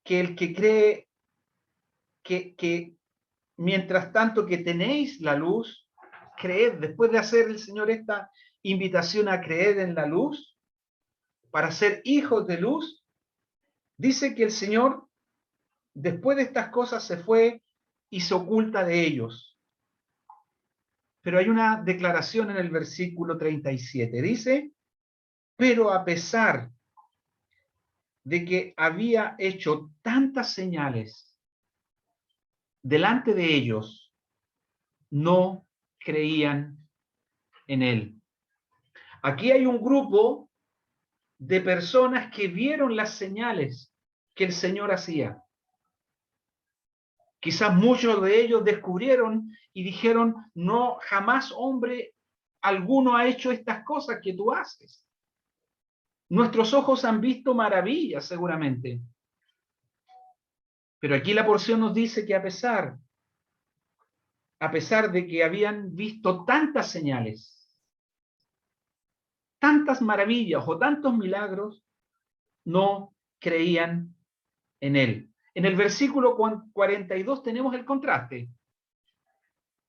[SPEAKER 2] que el que cree que mientras tanto que tenéis la luz, creed, después de hacer el Señor esta invitación a creer en la luz, para ser hijos de luz, dice que el Señor, después de estas cosas, se fue y se oculta de ellos. Pero hay una declaración en el versículo 37, dice, pero a pesar de que había hecho tantas señales delante de ellos, no creían en él. Aquí hay un grupo de personas que vieron las señales que el Señor hacía. Quizás muchos de ellos descubrieron y dijeron, no, jamás hombre alguno ha hecho estas cosas que tú haces. Nuestros ojos han visto maravillas seguramente. Pero aquí la porción nos dice que a pesar de que habían visto tantas señales, tantas maravillas o tantos milagros, no creían en él. En el versículo 42 tenemos el contraste.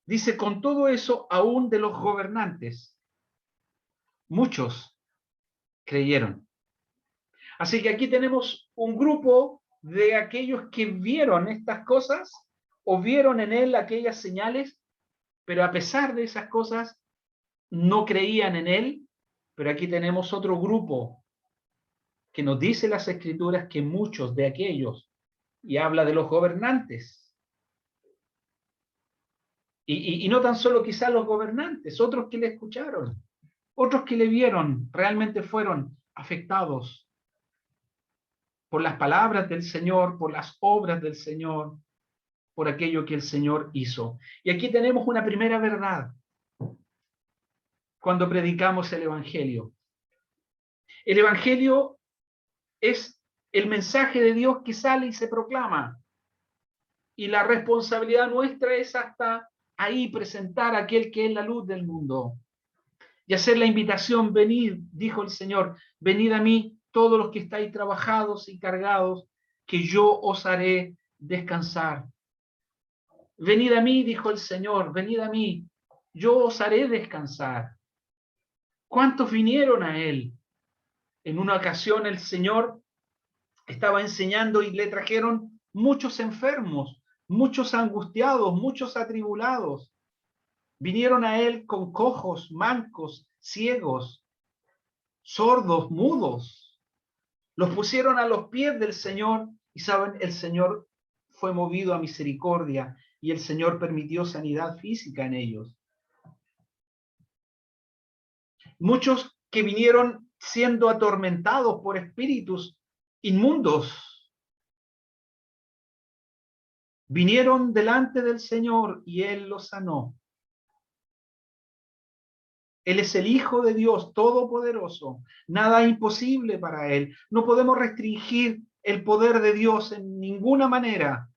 [SPEAKER 2] Dice, con todo eso, aún de los gobernantes, muchos creyeron. Así que aquí tenemos un grupo de aquellos que vieron estas cosas o vieron en él aquellas señales, pero a pesar de esas cosas, no creían en él. Pero aquí tenemos otro grupo que nos dice las Escrituras que muchos de aquellos, y habla de los gobernantes, y no tan solo quizás los gobernantes, otros que le escucharon, otros que le vieron, realmente fueron afectados por las palabras del Señor, por las obras del Señor, por aquello que el Señor hizo. Y aquí tenemos una primera verdad cuando predicamos el Evangelio. El Evangelio es el mensaje de Dios que sale y se proclama. Y la responsabilidad nuestra es hasta ahí presentar a aquel que es la luz del mundo. Y hacer la invitación, venid, dijo el Señor, venid a mí todos los que estáis trabajados y cargados, que yo os haré descansar. Venid a mí, dijo el Señor, venid a mí, yo os haré descansar. ¿Cuántos vinieron a él? En una ocasión el Señor estaba enseñando y le trajeron muchos enfermos, muchos angustiados, muchos atribulados. Vinieron a él con cojos, mancos, ciegos, sordos, mudos. Los pusieron a los pies del Señor y saben, el Señor fue movido a misericordia y el Señor permitió sanidad física en ellos. Muchos que vinieron siendo atormentados por espíritus inmundos, vinieron delante del Señor y Él los sanó. Él es el Hijo de Dios Todopoderoso, nada imposible para Él. No podemos restringir el poder de Dios en ninguna manera.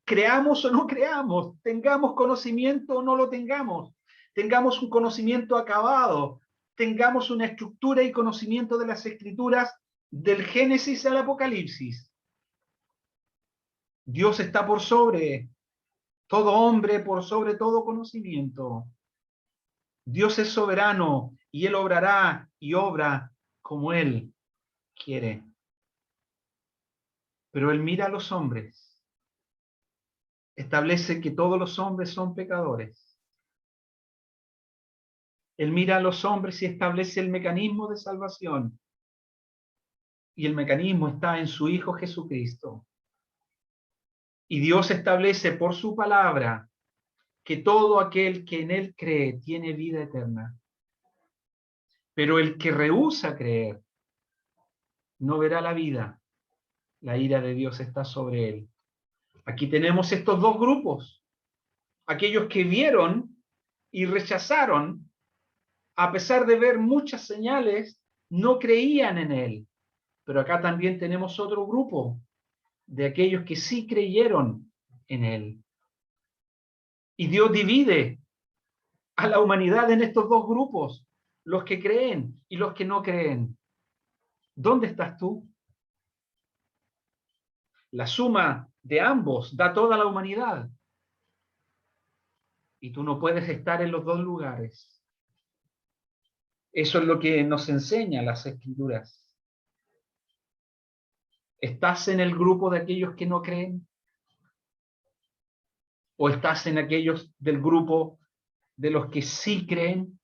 [SPEAKER 2] Creamos o no creamos, tengamos conocimiento o no lo tengamos, tengamos un conocimiento acabado, tengamos una estructura y conocimiento de las Escrituras del Génesis al Apocalipsis. Dios está por sobre todo hombre, por sobre todo conocimiento. Dios es soberano y Él obrará y obra como Él quiere. Pero Él mira a los hombres, establece que todos los hombres son pecadores. Él mira a los hombres y establece el mecanismo de salvación. Y el mecanismo está en su Hijo Jesucristo. Y Dios establece por su palabra que todo aquel que en Él cree tiene vida eterna. Pero el que rehúsa creer no verá la vida. La ira de Dios está sobre él. Aquí tenemos estos dos grupos. Aquellos que vieron y rechazaron, a pesar de ver muchas señales, no creían en él. Pero acá también tenemos otro grupo de aquellos que sí creyeron en él. Y Dios divide a la humanidad en estos dos grupos, los que creen y los que no creen. ¿Dónde estás tú? La suma de ambos da toda la humanidad. Y tú no puedes estar en los dos lugares. Eso es lo que nos enseña las Escrituras. ¿Estás en el grupo de aquellos que no creen? ¿O estás en aquellos del grupo de los que sí creen?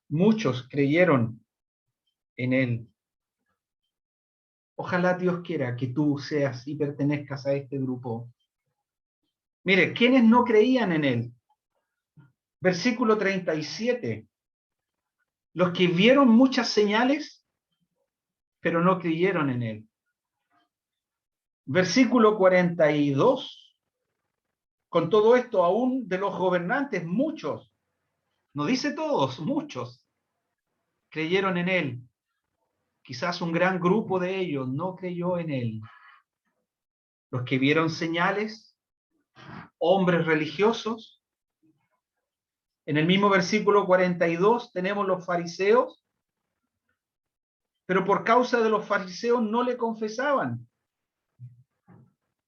[SPEAKER 2] Muchos creyeron en él. Ojalá Dios quiera que tú seas y pertenezcas a este grupo. Mire, ¿quiénes no creían en él? Versículo 37. Los que vieron muchas señales, pero no creyeron en él. Versículo 42. Con todo esto, aún de los gobernantes, muchos, no dice todos, muchos, creyeron en él. Quizás un gran grupo de ellos no creyó en él. Los que vieron señales, hombres religiosos. En el mismo versículo 42 tenemos los fariseos, pero por causa de los fariseos no le confesaban,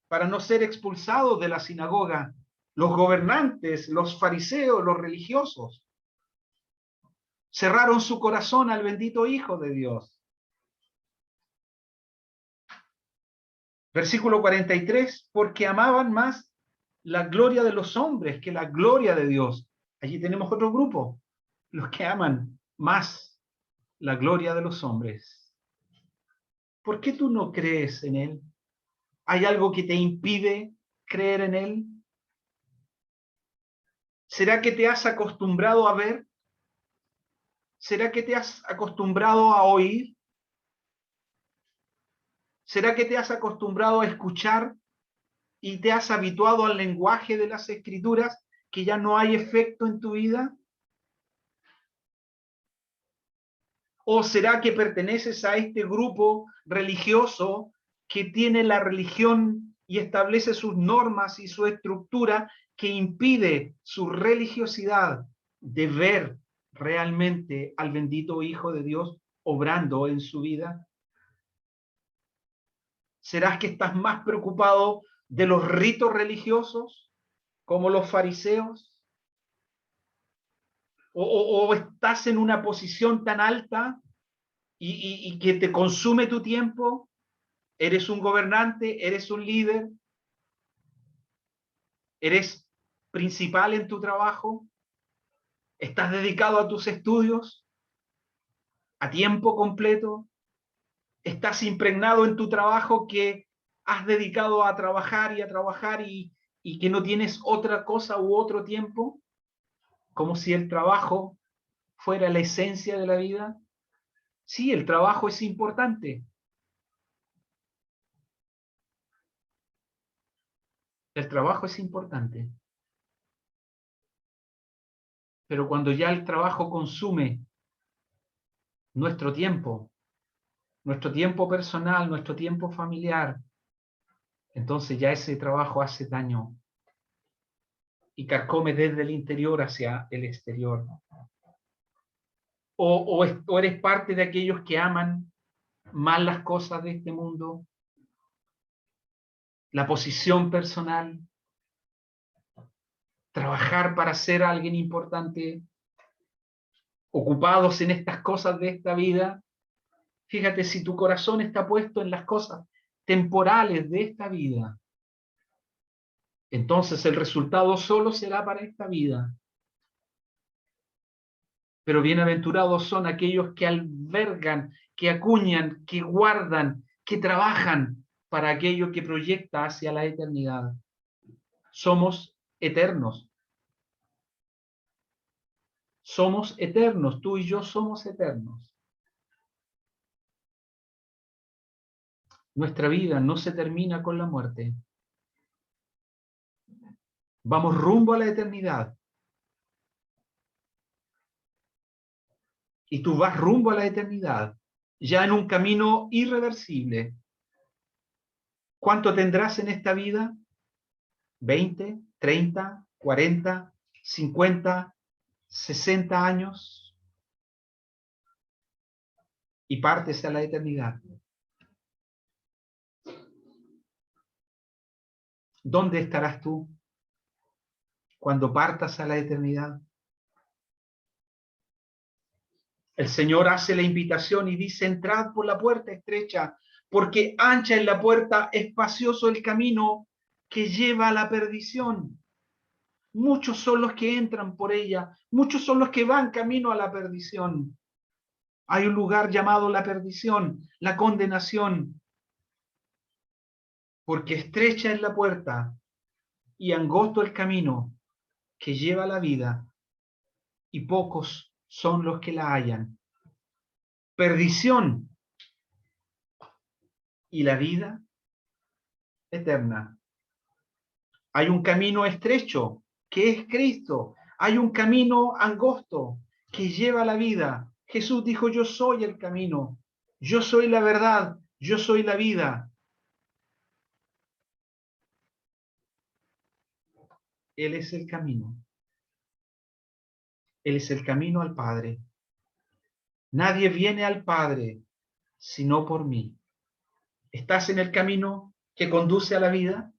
[SPEAKER 2] para no ser expulsados de la sinagoga. Los gobernantes, los fariseos, los religiosos, cerraron su corazón al bendito Hijo de Dios. Versículo 43, porque amaban más la gloria de los hombres que la gloria de Dios. Allí tenemos otro grupo, los que aman más la gloria de los hombres. ¿Por qué tú no crees en Él? ¿Hay algo que te impide creer en Él? ¿Será que te has acostumbrado a ver? ¿Será que te has acostumbrado a oír? ¿Será que te has acostumbrado a escuchar y te has habituado al lenguaje de las Escrituras que ya no hay efecto en tu vida? ¿O será que perteneces a este grupo religioso que tiene la religión y establece sus normas y su estructura que impide su religiosidad de ver realmente al bendito Hijo de Dios obrando en su vida? ¿Serás que estás más preocupado de los ritos religiosos como los fariseos? ¿O estás en una posición tan alta y que te consume tu tiempo? ¿Eres un gobernante? ¿Eres un líder? ¿Eres principal en tu trabajo? ¿Estás dedicado a tus estudios a tiempo completo? ¿Estás impregnado en tu trabajo que has dedicado a trabajar y que no tienes otra cosa u otro tiempo? Como si el trabajo fuera la esencia de la vida. Sí, el trabajo es importante. El trabajo es importante. Pero cuando ya el trabajo consume nuestro tiempo personal, nuestro tiempo familiar, entonces ya ese trabajo hace daño y carcome desde el interior hacia el exterior. O eres parte de aquellos que aman más las cosas de este mundo, la posición personal, trabajar para ser alguien importante, ocupados en estas cosas de esta vida. Fíjate, si tu corazón está puesto en las cosas temporales de esta vida, entonces el resultado solo será para esta vida. Pero bienaventurados son aquellos que albergan, que acuñan, que guardan, que trabajan para aquello que proyecta hacia la eternidad. Somos eternos. Somos eternos, tú y yo somos eternos. Nuestra vida no se termina con la muerte. Vamos rumbo a la eternidad. Y tú vas rumbo a la eternidad, ya en un camino irreversible. ¿Cuánto tendrás en esta vida? 20, 30, 40, 50, 60 años. Y partes a la eternidad. ¿Dónde estarás tú cuando partas a la eternidad? El Señor hace la invitación y dice: entrad por la puerta estrecha, porque ancha es la puerta, espacioso el camino que lleva a la perdición. Muchos son los que entran por ella, muchos son los que van camino a la perdición. Hay un lugar llamado la perdición, la condenación, porque estrecha es la puerta y angosto el camino que lleva a la vida, y pocos son los que la hallan. Perdición y la vida eterna. Hay un camino estrecho, que es Cristo. Hay un camino angosto, que lleva a la vida. Jesús dijo, yo soy el camino, yo soy la verdad, yo soy la vida. Él es el camino. Él es el camino al Padre. Nadie viene al Padre sino por mí. ¿Estás en el camino que conduce a la vida?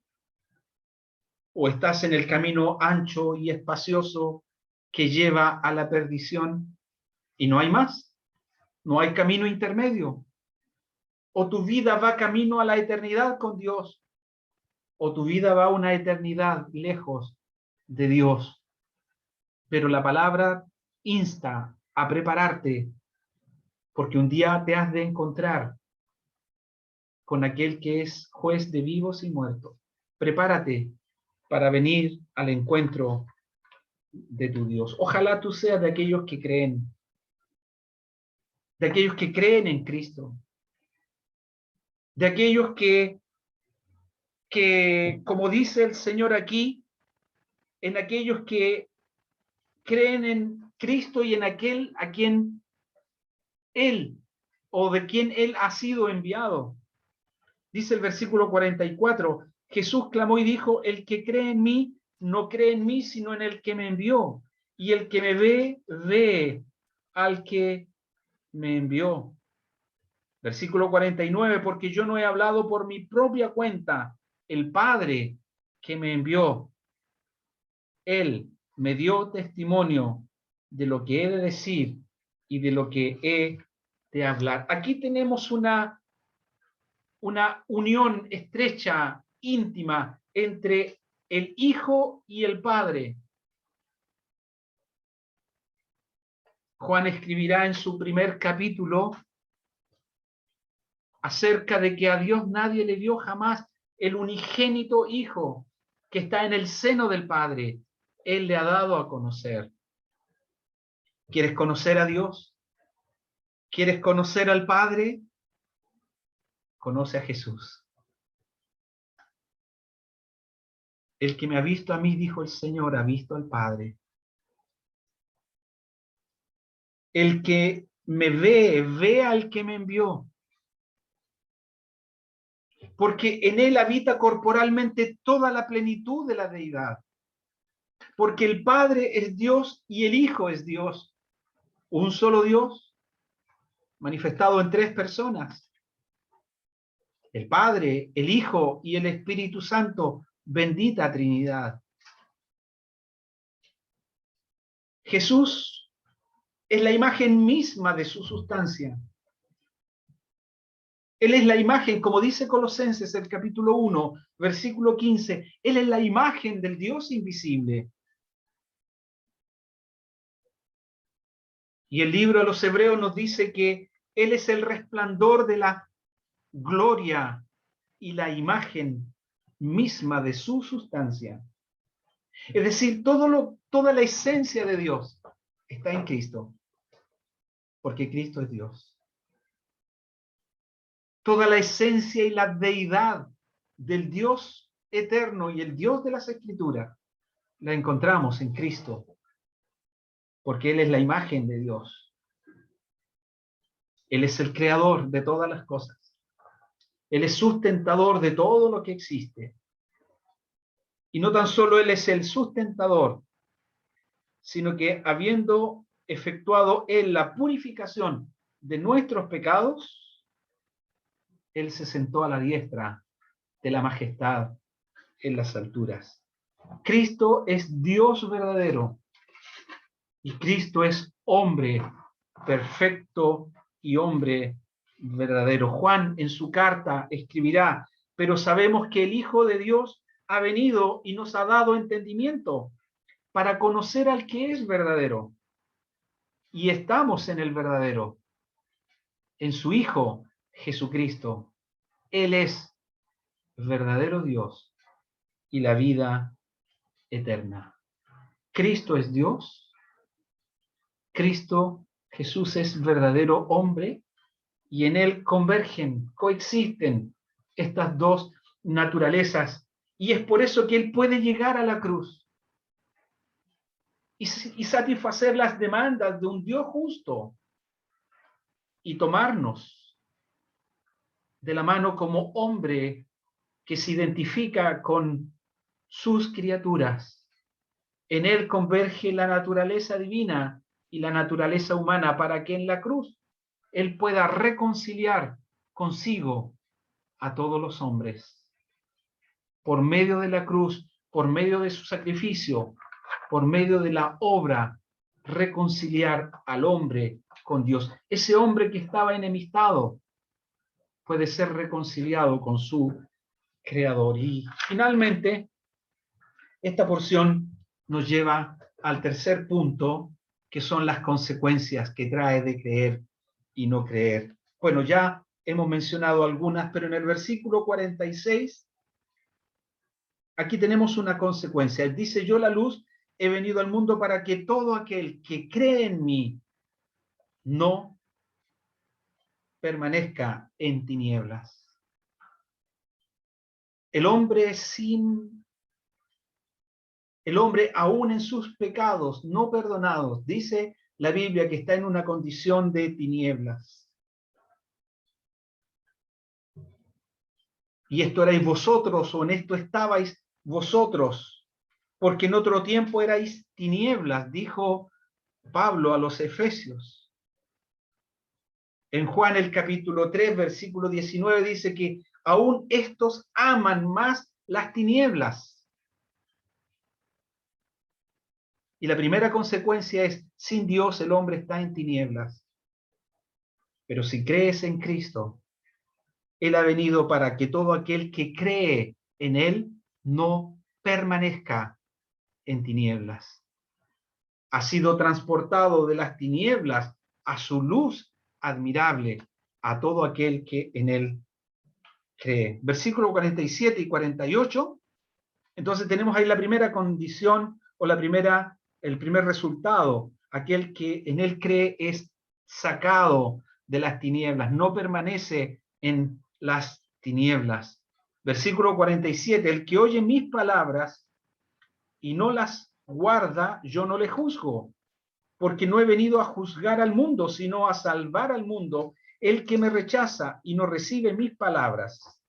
[SPEAKER 2] ¿O estás en el camino ancho y espacioso que lleva a la perdición? Y no hay más. No hay camino intermedio. O tu vida va camino a la eternidad con Dios, o tu vida va a una eternidad lejos de Dios. Pero la palabra insta a prepararte, porque un día te has de encontrar con aquel que es juez de vivos y muertos. Prepárate para venir al encuentro de tu Dios. Ojalá tú seas de aquellos que creen en Cristo, de aquellos que como dice el Señor aquí, en aquellos que creen en Cristo y en aquel a quien Él o de quien Él ha sido enviado. Dice el versículo 44, Jesús clamó y dijo, el que cree en mí, no cree en mí, sino en el que me envió. Y el que me ve, ve al que me envió. Versículo 49, porque yo no he hablado por mi propia cuenta, el Padre que me envió, Él me dio testimonio de lo que he de decir y de lo que he de hablar. Aquí tenemos una unión estrecha, íntima, entre el Hijo y el Padre. Juan escribirá en su primer capítulo acerca de que a Dios nadie le dio jamás el unigénito Hijo que está en el seno del Padre. Él le ha dado a conocer. ¿Quieres conocer a Dios? ¿Quieres conocer al Padre? Conoce a Jesús. El que me ha visto a mí, dijo el Señor, ha visto al Padre. El que me ve, ve al que me envió. Porque en él habita corporalmente toda la plenitud de la deidad. Porque el Padre es Dios y el Hijo es Dios. Un solo Dios, manifestado en tres personas. El Padre, el Hijo y el Espíritu Santo, bendita Trinidad. Jesús es la imagen misma de su sustancia. Él es la imagen, como dice Colosenses, el capítulo 1, versículo 15, Él es la imagen del Dios invisible. Y el libro de los Hebreos nos dice que Él es el resplandor de la gloria y la imagen misma de su sustancia. Es decir, toda la esencia de Dios está en Cristo, porque Cristo es Dios. Toda la esencia y la deidad del Dios eterno y el Dios de las Escrituras la encontramos en Cristo, porque Él es la imagen de Dios. Él es el creador de todas las cosas. Él es sustentador de todo lo que existe. Y no tan solo Él es el sustentador, sino que habiendo efectuado Él la purificación de nuestros pecados, Él se sentó a la diestra de la majestad en las alturas. Cristo es Dios verdadero y Cristo es hombre perfecto y hombre verdadero. Juan en su carta escribirá, pero sabemos que el Hijo de Dios ha venido y nos ha dado entendimiento para conocer al que es verdadero. Y estamos en el verdadero, en su Hijo Jesucristo. Él es verdadero Dios y la vida eterna. Cristo es Dios. Cristo, Jesús es verdadero hombre y en él convergen, coexisten estas dos naturalezas Y es por eso que Él puede llegar a la cruz y satisfacer las demandas de un Dios justo y tomarnos de la mano como hombre que se identifica con sus criaturas. En Él converge la naturaleza divina y la naturaleza humana para que en la cruz Él pueda reconciliar consigo a todos los hombres. Por medio de la cruz, por medio de su sacrificio, por medio de la obra, reconciliar al hombre con Dios. Ese hombre que estaba enemistado puede ser reconciliado con su Creador. Y finalmente, esta porción nos lleva al tercer punto, que son las consecuencias que trae de creer y no creer. Bueno, ya hemos mencionado algunas, pero en el versículo 46, aquí tenemos una consecuencia. Él dice, yo la luz he venido al mundo para que todo aquel que cree en mí no permanezca en tinieblas. El hombre aún en sus pecados no perdonados, dice la Biblia que está en una condición de tinieblas. Y esto erais vosotros, o en esto estabais vosotros, porque en otro tiempo erais tinieblas, dijo Pablo a los Efesios. En Juan el capítulo 3, versículo 19 dice que aún estos aman más las tinieblas. Y la primera consecuencia es, sin Dios el hombre está en tinieblas. Pero si crees en Cristo, Él ha venido para que todo aquel que cree en Él no permanezca en tinieblas. Ha sido transportado de las tinieblas a su luz admirable a todo aquel que en Él cree. Versículo 47 y 48. Entonces tenemos ahí la primera condición o el primer resultado. Aquel que en Él cree es sacado de las tinieblas, no permanece en las tinieblas. Versículo 47, el que oye mis palabras y no las guarda, yo no le juzgo, porque no he venido a juzgar al mundo, sino a salvar al mundo. El que me rechaza y no recibe mis palabras,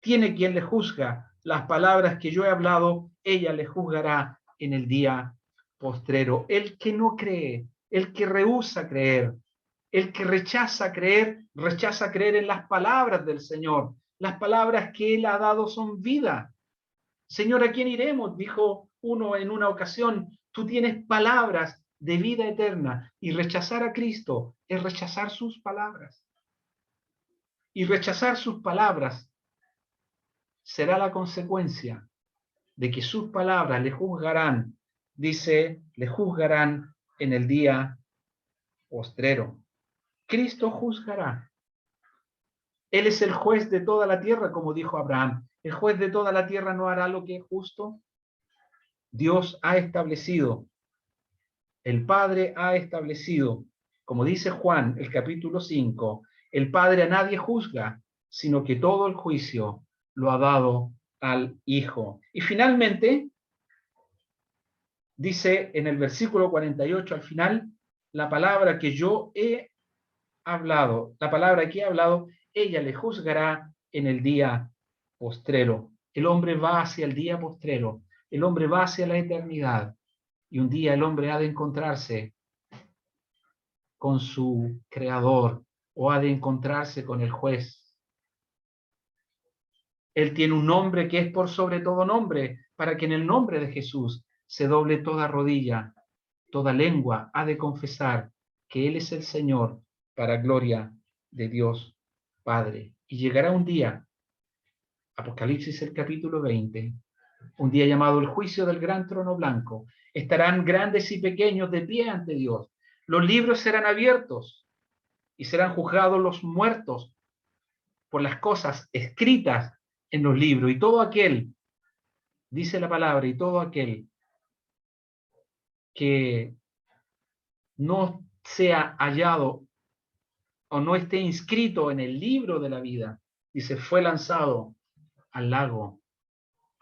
[SPEAKER 2] tiene quien le juzga. Las palabras que yo he hablado, ella le juzgará en el día postrero. El que no cree, el que rehúsa creer, el que rechaza creer en las palabras del Señor. Las palabras que Él ha dado son vida. Señor, ¿a quién iremos? Dijo uno en una ocasión, tú tienes palabras de vida eterna, y rechazar a Cristo es rechazar sus palabras. Y rechazar sus palabras será la consecuencia de que sus palabras le juzgarán, dice, le juzgarán en el día postrero. Cristo juzgará. Él es el juez de toda la tierra, como dijo Abraham. El juez de toda la tierra no hará lo que es justo. Dios ha establecido, el Padre ha establecido, como dice Juan, el capítulo 5, el Padre a nadie juzga, sino que todo el juicio lo ha dado al Hijo. Y finalmente, dice en el versículo 48 al final, la palabra que yo he hablado, la palabra que he hablado, ella le juzgará en el día postrero. El hombre va hacia el día postrero, el hombre va hacia la eternidad, y un día el hombre ha de encontrarse con su Creador o ha de encontrarse con el juez. Él tiene un nombre que es por sobre todo nombre, para que en el nombre de Jesús se doble toda rodilla, toda lengua ha de confesar que Él es el Señor, para gloria de Dios Padre. Y llegará un día, Apocalipsis el capítulo 20, un día llamado el juicio del gran trono blanco. Estarán grandes y pequeños de pie ante Dios. Los libros serán abiertos y serán juzgados los muertos por las cosas escritas en los libros. Y todo aquel, dice la palabra, y todo aquel que no sea hallado o no esté inscrito en el libro de la vida, dice, fue lanzado al lago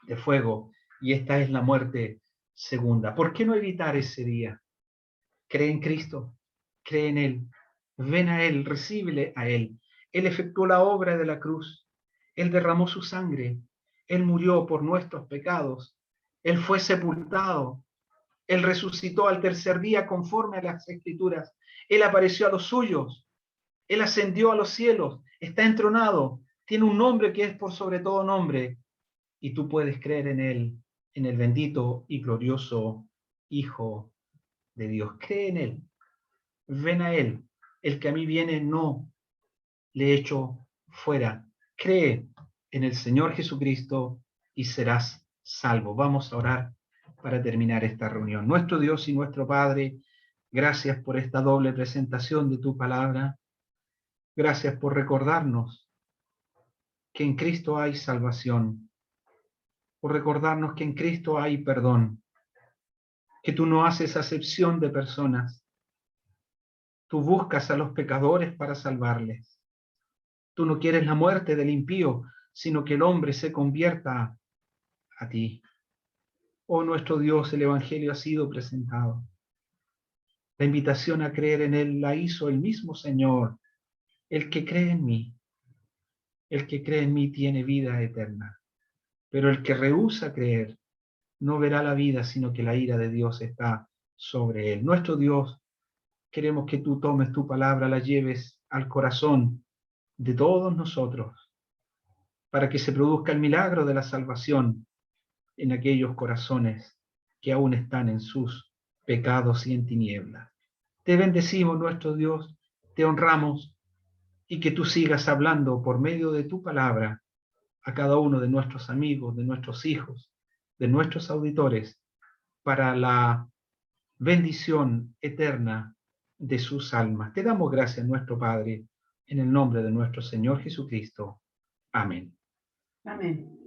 [SPEAKER 2] de fuego, y esta es la muerte segunda. ¿Por qué no evitar ese día? Cree en Cristo, cree en Él, ven a Él, recíbele a Él. Él efectuó la obra de la cruz, Él derramó su sangre, Él murió por nuestros pecados, Él fue sepultado, Él resucitó al tercer día conforme a las Escrituras, Él apareció a los suyos, Él ascendió a los cielos, está entronado, tiene un nombre que es por sobre todo nombre, y tú puedes creer en Él, en el bendito y glorioso Hijo de Dios. Cree en Él, ven a Él. El que a mí viene no le echo fuera. Cree en el Señor Jesucristo y serás salvo. Vamos a orar para terminar esta reunión. Nuestro Dios y nuestro Padre, gracias por esta doble presentación de tu palabra. Gracias por recordarnos que en Cristo hay salvación, por recordarnos que en Cristo hay perdón, que tú no haces acepción de personas, tú buscas a los pecadores para salvarles. Tú no quieres la muerte del impío, sino que el hombre se convierta a ti. Oh nuestro Dios, el Evangelio ha sido presentado. La invitación a creer en Él la hizo el mismo Señor. El que cree en mí, el que cree en mí tiene vida eterna. Pero el que rehúsa creer no verá la vida, sino que la ira de Dios está sobre él. Nuestro Dios, queremos que tú tomes tu palabra, la lleves al corazón de todos nosotros, para que se produzca el milagro de la salvación en aquellos corazones que aún están en sus pecados y en tinieblas. Te bendecimos, nuestro Dios, te honramos, y que tú sigas hablando por medio de tu palabra a cada uno de nuestros amigos, de nuestros hijos, de nuestros auditores, para la bendición eterna de sus almas. Te damos gracias, nuestro Padre, en el nombre de nuestro Señor Jesucristo. Amén.
[SPEAKER 3] Amén.